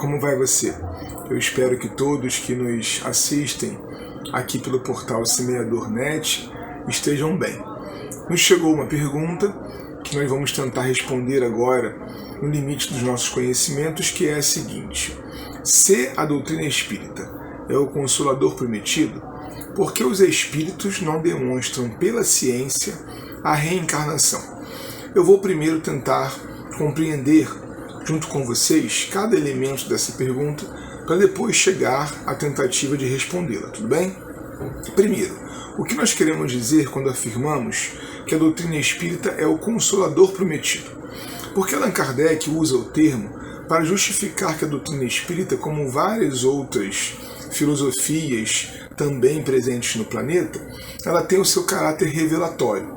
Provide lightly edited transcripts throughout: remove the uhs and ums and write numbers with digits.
como vai você? Eu espero que todos que nos assistem aqui pelo portal Semeador.net estejam bem. Nos chegou uma pergunta que nós vamos tentar responder agora no limite dos nossos conhecimentos, que é a seguinte: se a doutrina espírita é o consolador prometido, por que os espíritos não demonstram pela ciência a reencarnação? Eu vou primeiro tentar compreender, junto com vocês, cada elemento dessa pergunta, para depois chegar à tentativa de respondê-la, tudo bem? Primeiro, o que nós queremos dizer quando afirmamos que a doutrina espírita é o consolador prometido? Porque Allan Kardec usa o termo para justificar que a doutrina espírita, como várias outras filosofias também presentes no planeta, ela tem o seu caráter revelatório.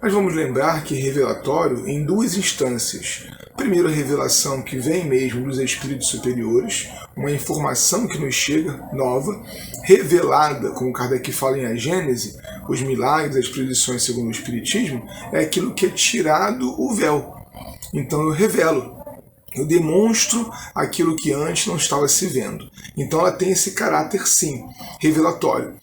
Mas vamos lembrar que revelatório em duas instâncias. Primeiro, a revelação que vem mesmo dos espíritos superiores, uma informação que nos chega, nova, revelada, como Kardec fala em A Gênese, os milagres, as predições segundo o Espiritismo, é aquilo que é tirado o véu. Então eu revelo, eu demonstro aquilo que antes não estava se vendo. Então ela tem esse caráter, sim, revelatório.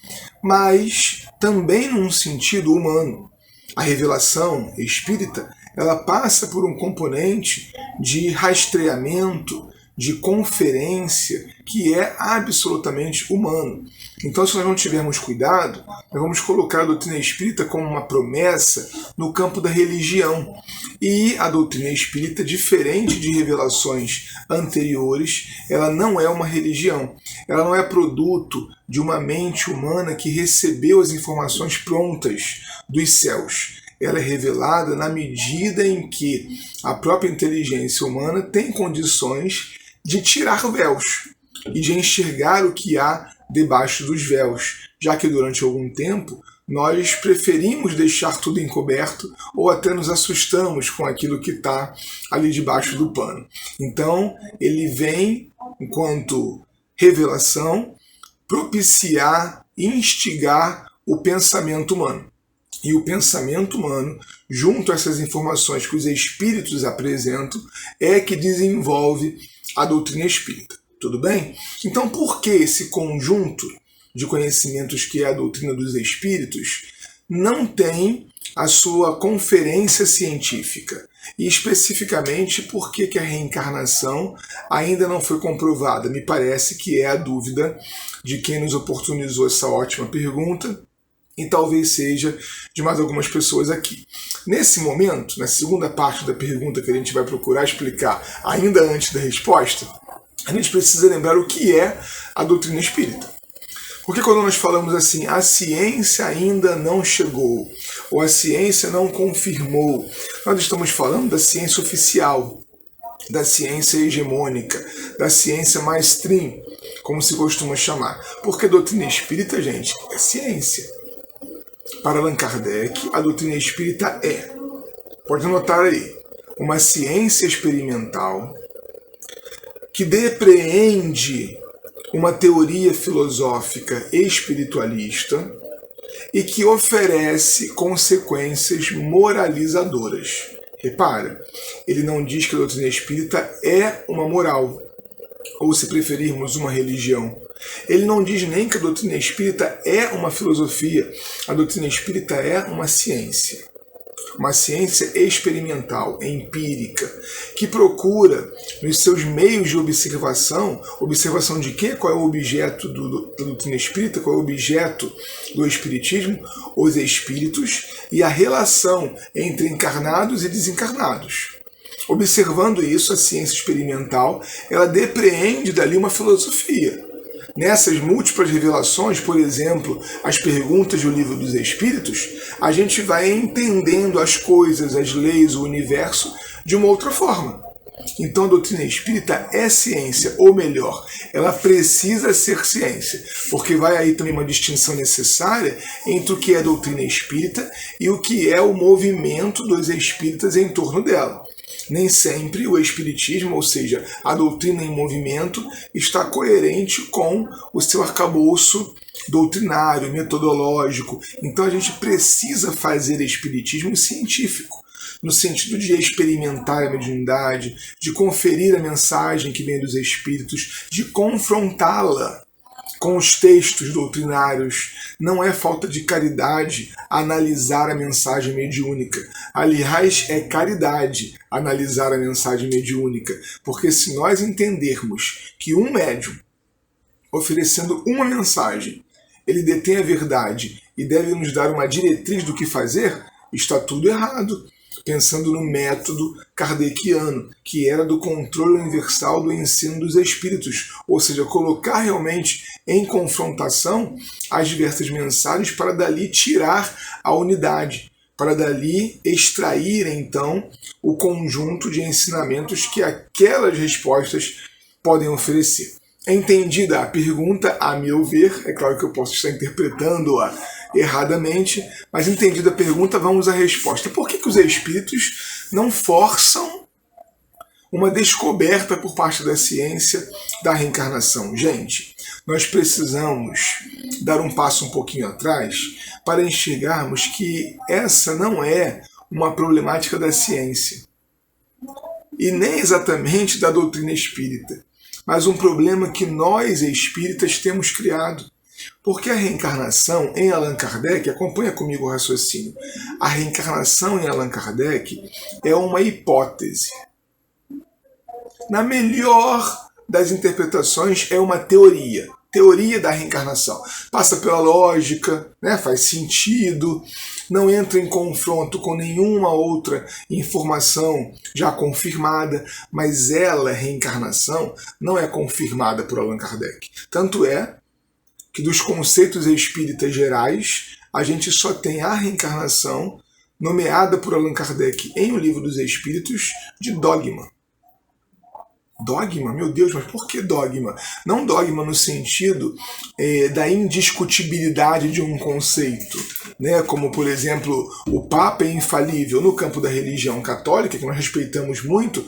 Mas também num sentido humano. A revelação espírita, ela passa por um componente de rastreamento, de conferência, que é absolutamente humano. Então, se nós não tivermos cuidado, nós vamos colocar a doutrina espírita como uma promessa no campo da religião. E a doutrina espírita, diferente de revelações anteriores, ela não é uma religião. Ela não é produto de uma mente humana que recebeu as informações prontas dos céus. Ela é revelada na medida em que a própria inteligência humana tem condições de tirar véus e de enxergar o que há debaixo dos véus, já que durante algum tempo nós preferimos deixar tudo encoberto ou até nos assustamos com aquilo que está ali debaixo do pano. Então, ele vem, enquanto revelação, propiciar, instigar o pensamento humano. E o pensamento humano, junto a essas informações que os espíritos apresentam, é que desenvolve a doutrina espírita. Tudo bem? Então, por que esse conjunto de conhecimentos que é a doutrina dos espíritos não tem a sua conferência científica? E especificamente, por que a reencarnação ainda não foi comprovada? Me parece que é a dúvida de quem nos oportunizou essa ótima pergunta, e talvez seja de mais algumas pessoas aqui. Nesse momento, na segunda parte da pergunta que a gente vai procurar explicar ainda antes da resposta, a gente precisa lembrar o que é a doutrina espírita. Porque quando nós falamos assim, a ciência ainda não chegou, ou a ciência não confirmou, nós estamos falando da ciência oficial, da ciência hegemônica, da ciência mainstream, como se costuma chamar. Porque a doutrina espírita, gente, é ciência. Para Allan Kardec, a doutrina espírita é, pode anotar aí, uma ciência experimental que depreende uma teoria filosófica espiritualista e que oferece consequências moralizadoras. Repara, ele não diz que a doutrina espírita é uma moral, ou se preferirmos, uma religião. Ele não diz nem que a doutrina espírita é uma filosofia. A doutrina espírita é uma ciência experimental, empírica, que procura, nos seus meios de observação de quê? Qual é o objeto da doutrina espírita, qual é o objeto do espiritismo? Os espíritos e a relação entre encarnados e desencarnados. Observando isso, a ciência experimental, ela depreende dali uma filosofia. Nessas múltiplas revelações, por exemplo, as perguntas do Livro dos Espíritos, a gente vai entendendo as coisas, as leis, o universo de uma outra forma. Então a doutrina espírita é ciência, ou melhor, ela precisa ser ciência, porque vai aí também uma distinção necessária entre o que é a doutrina espírita e o que é o movimento dos espíritas em torno dela. Nem sempre o espiritismo, ou seja, a doutrina em movimento, está coerente com o seu arcabouço doutrinário, metodológico. Então a gente precisa fazer espiritismo científico. no sentido de experimentar a mediunidade, de conferir a mensagem que vem dos espíritos, de confrontá-la com os textos doutrinários. Não é falta de caridade analisar a mensagem mediúnica. Aliás, é caridade analisar a mensagem mediúnica, porque se nós entendermos que um médium, oferecendo uma mensagem, ele detém a verdade e deve nos dar uma diretriz do que fazer, está tudo errado. Pensando no método kardeciano, que era do controle universal do ensino dos espíritos, ou seja, colocar realmente em confrontação as diversas mensagens para dali tirar a unidade, para dali extrair então o conjunto de ensinamentos que aquelas respostas podem oferecer. Entendida a pergunta, a meu ver, é claro que eu posso estar interpretando-a erradamente, mas entendida a pergunta, vamos à resposta. Por que os espíritos não forçam uma descoberta por parte da ciência da reencarnação? Gente, nós precisamos dar um passo um pouquinho atrás para enxergarmos que essa não é uma problemática da ciência e nem exatamente da doutrina espírita, mas um problema que nós espíritas temos criado. Porque a reencarnação em Allan Kardec, acompanha comigo o raciocínio, a reencarnação em Allan Kardec é uma hipótese. Na melhor das interpretações, é uma teoria da reencarnação. Passa pela lógica, né, faz sentido, não entra em confronto com nenhuma outra informação já confirmada, mas ela, reencarnação, não é confirmada por Allan Kardec. Tanto é que dos conceitos espíritas gerais, a gente só tem a reencarnação nomeada por Allan Kardec em O Livro dos Espíritos de dogma. Dogma? Meu Deus, mas por que dogma? Não dogma no sentido da indiscutibilidade de um conceito, né? Como, por exemplo, o Papa é infalível no campo da religião católica, que nós respeitamos muito,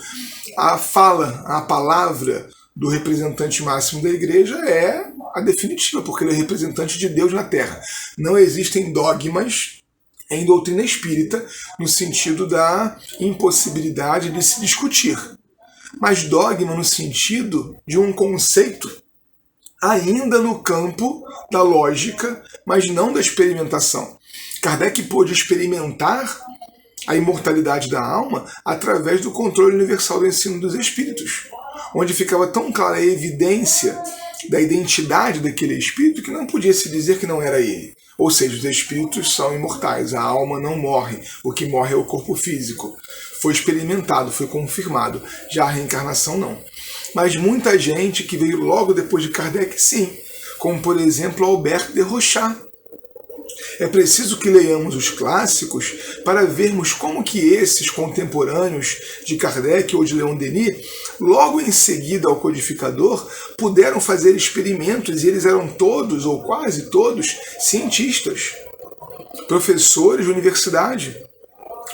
a palavra do representante máximo da igreja é a definitiva, porque ele é representante de Deus na Terra. Não existem dogmas em doutrina espírita no sentido da impossibilidade de se discutir, mas dogma no sentido de um conceito ainda no campo da lógica, mas não da experimentação. Kardec pôde experimentar a imortalidade da alma através do controle universal do ensino dos espíritos, onde ficava tão clara a evidência da identidade daquele espírito que não podia se dizer que não era ele. Ou seja, os espíritos são imortais, a alma não morre, o que morre é o corpo físico. Foi experimentado, foi confirmado, já a reencarnação não. Mas muita gente que veio logo depois de Kardec, sim, como por exemplo Albert de Rochat. É preciso que leiamos os clássicos para vermos como que esses contemporâneos de Kardec ou de Leon Denis, logo em seguida ao codificador, puderam fazer experimentos, e eles eram todos, ou quase todos, cientistas, professores de universidade,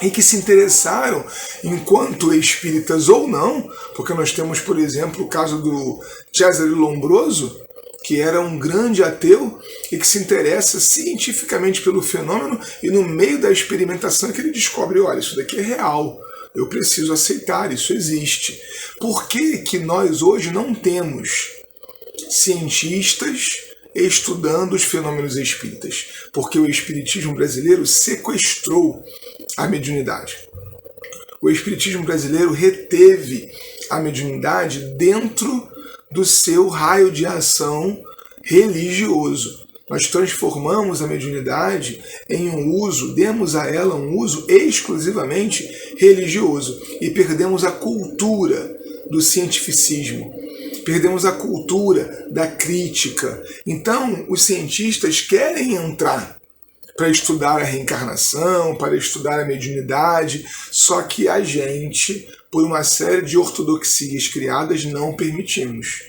e que se interessaram, enquanto espíritas ou não, porque nós temos, por exemplo, o caso do Cesare Lombroso, que era um grande ateu e que se interessa cientificamente pelo fenômeno, e no meio da experimentação é que ele descobre, olha, isso daqui é real, eu preciso aceitar, isso existe. Por que que nós hoje não temos cientistas estudando os fenômenos espíritas? Porque o espiritismo brasileiro sequestrou a mediunidade. O espiritismo brasileiro reteve a mediunidade dentro do seu raio de ação religioso. Nós transformamos a mediunidade em um uso, demos a ela um uso exclusivamente religioso e perdemos a cultura do cientificismo, perdemos a cultura da crítica. Então, os cientistas querem entrar para estudar a reencarnação, para estudar a mediunidade, só que a gente, por uma série de ortodoxias criadas, não permitimos.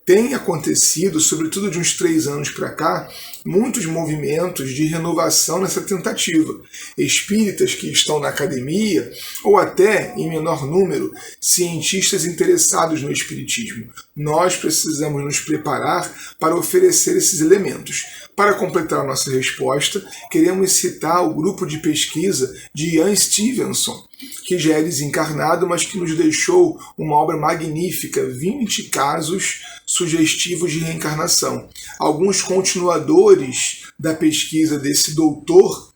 Tem acontecido, sobretudo de uns 3 anos para cá, muitos movimentos de renovação nessa tentativa. Espíritas que estão na academia, ou até, em menor número, cientistas interessados no espiritismo. Nós precisamos nos preparar para oferecer esses elementos. Para completar a nossa resposta, queremos citar o grupo de pesquisa de Ian Stevenson, que já é desencarnado, mas que nos deixou uma obra magnífica, 20 casos sugestivos de reencarnação. Alguns continuadores da pesquisa desse doutor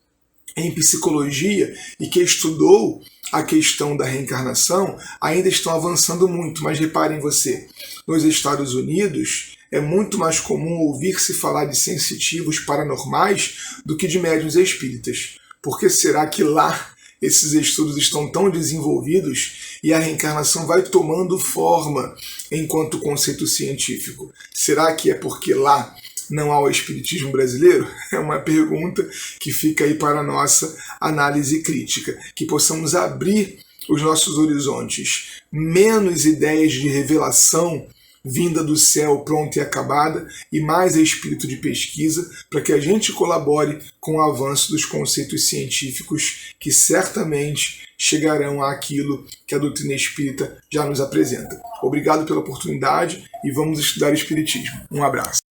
em psicologia e que estudou a questão da reencarnação ainda estão avançando muito, mas reparem você, nos Estados Unidos é muito mais comum ouvir-se falar de sensitivos paranormais do que de médiuns espíritas. Por que será que lá esses estudos estão tão desenvolvidos e a reencarnação vai tomando forma enquanto conceito científico? Será que é porque lá não há o espiritismo brasileiro? É uma pergunta que fica aí para a nossa análise crítica. Que possamos abrir os nossos horizontes, menos ideias de revelação vinda do céu pronta e acabada, e mais espírito de pesquisa, para que a gente colabore com o avanço dos conceitos científicos que certamente chegarão àquilo que a doutrina espírita já nos apresenta. Obrigado pela oportunidade e vamos estudar espiritismo. Um abraço.